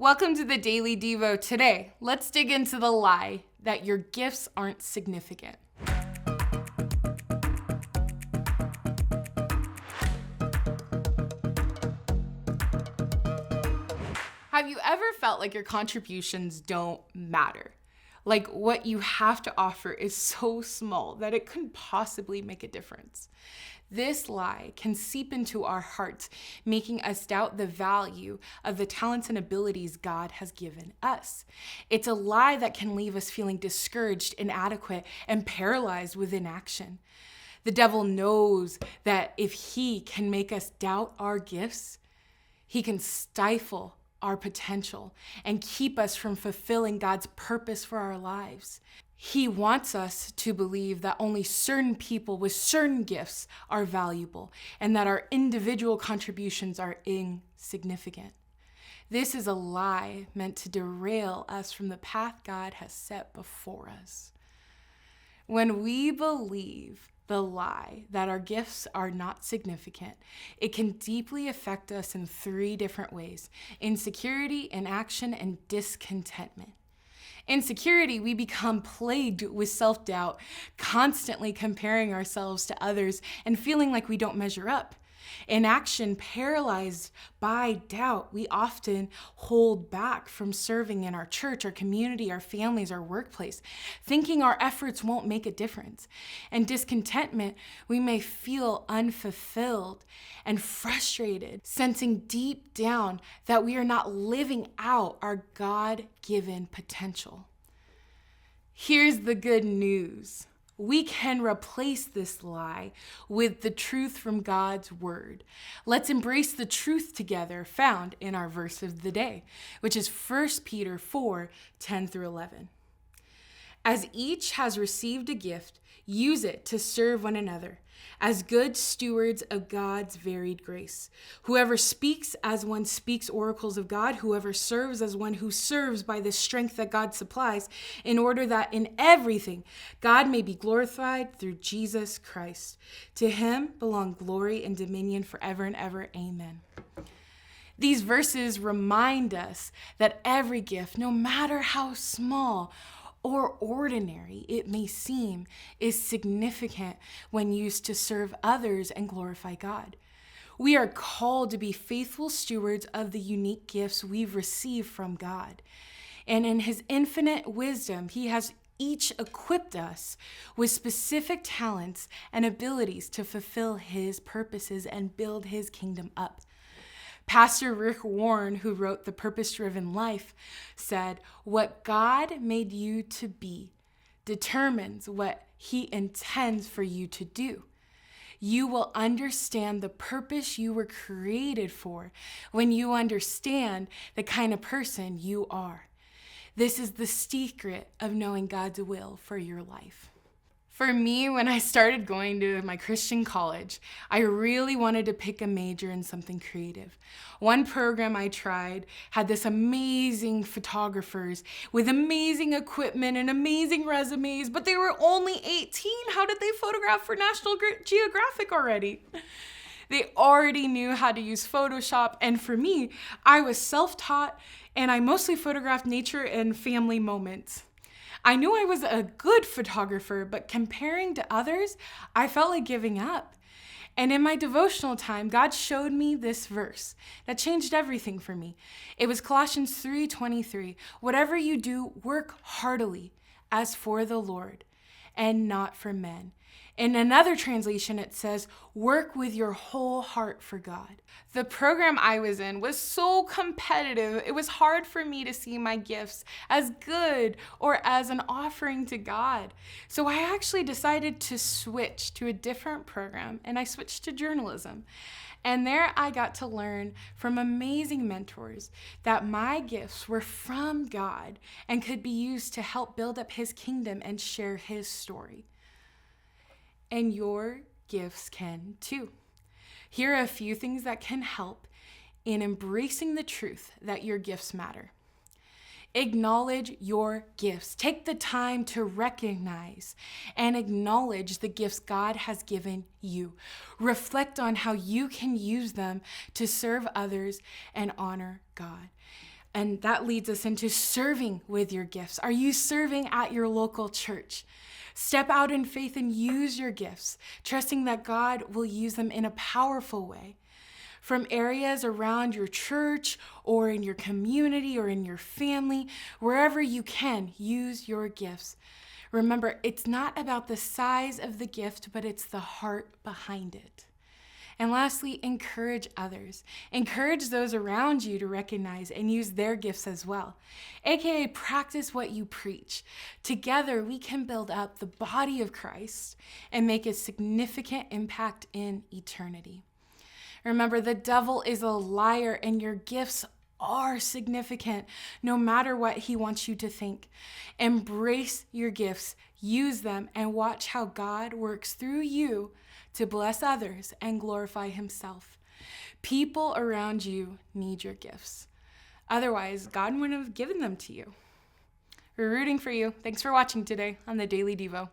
Welcome to the Daily Devo. Today, let's dig into the lie that your gifts aren't significant. Have you ever felt like your contributions don't matter? Like what you have to offer is so small that it couldn't possibly make a difference. This lie can seep into our hearts, making us doubt the value of the talents and abilities God has given us. It's a lie that can leave us feeling discouraged, inadequate, and paralyzed with inaction. The devil knows that if he can make us doubt our gifts, he can stifle our potential and keep us from fulfilling God's purpose for our lives. He wants us to believe that only certain people with certain gifts are valuable and that our individual contributions are insignificant. This is a lie meant to derail us from the path God has set before us. When we believe the lie that our gifts are not significant, it can deeply affect us in three different ways: insecurity, inaction, and discontentment. Insecurity, we become plagued with self-doubt, constantly comparing ourselves to others and feeling like we don't measure up. Inaction, paralyzed by doubt, we often hold back from serving in our church, our community, our families, our workplace, thinking our efforts won't make a difference. And discontentment, we may feel unfulfilled and frustrated, sensing deep down that we are not living out our God-given potential. Here's the good news. We can replace this lie with the truth from God's word. Let's embrace the truth together found in our verse of the day, which is 1 Peter 4:10-11. As each has received a gift, use it to serve one another as good stewards of God's varied grace. Whoever speaks as one speaks oracles of God, whoever serves as one who serves by the strength that God supplies, in order that in everything God may be glorified through Jesus Christ. To him belong glory and dominion forever and ever. Amen. These verses remind us that every gift, no matter how small or ordinary it may seem, is significant when used to serve others and glorify God. We are called to be faithful stewards of the unique gifts we've received from God. And in his infinite wisdom, he has each equipped us with specific talents and abilities to fulfill his purposes and build his kingdom up. Pastor Rick Warren, who wrote The Purpose-Driven Life, said, "What God made you to be determines what he intends for you to do. You will understand the purpose you were created for when you understand the kind of person you are. This is the secret of knowing God's will for your life." For me, when I started going to my Christian college, I really wanted to pick a major in something creative. One program I tried had this amazing photographers with amazing equipment and amazing resumes, but they were only 18. How did they photograph for National Geographic already? They already knew how to use Photoshop, and for me, I was self-taught and I mostly photographed nature and family moments. I knew I was a good photographer, but comparing to others, I felt like giving up. And in my devotional time, God showed me this verse that changed everything for me. It was Colossians 3:23. "Whatever you do, work heartily as for the Lord and not for men." In another translation, it says, "Work with your whole heart for God." The program I was in was so competitive, it was hard for me to see my gifts as good or as an offering to God. So I actually decided to switch to a different program, and I switched to journalism. And there I got to learn from amazing mentors that my gifts were from God and could be used to help build up his kingdom and share his story. And your gifts can too. Here are a few things that can help in embracing the truth that your gifts matter. Acknowledge your gifts. Take the time to recognize and acknowledge the gifts God has given you. Reflect on how you can use them to serve others and honor God. And that leads us into serving with your gifts. Are you serving at your local church? Step out in faith and use your gifts, trusting that God will use them in a powerful way. From areas around your church or in your community or in your family, wherever you can, use your gifts. Remember, it's not about the size of the gift, but it's the heart behind it. And lastly, encourage others. Encourage those around you to recognize and use their gifts as well. AKA, practice what you preach. Together, we can build up the body of Christ and make a significant impact in eternity. Remember, the devil is a liar, and your gifts are significant, no matter what he wants you to think. Embrace your gifts, use them, and watch how God works through you to bless others and glorify himself. People around you need your gifts. Otherwise, God wouldn't have given them to you. We're rooting for you. Thanks for watching today on the Daily Devo.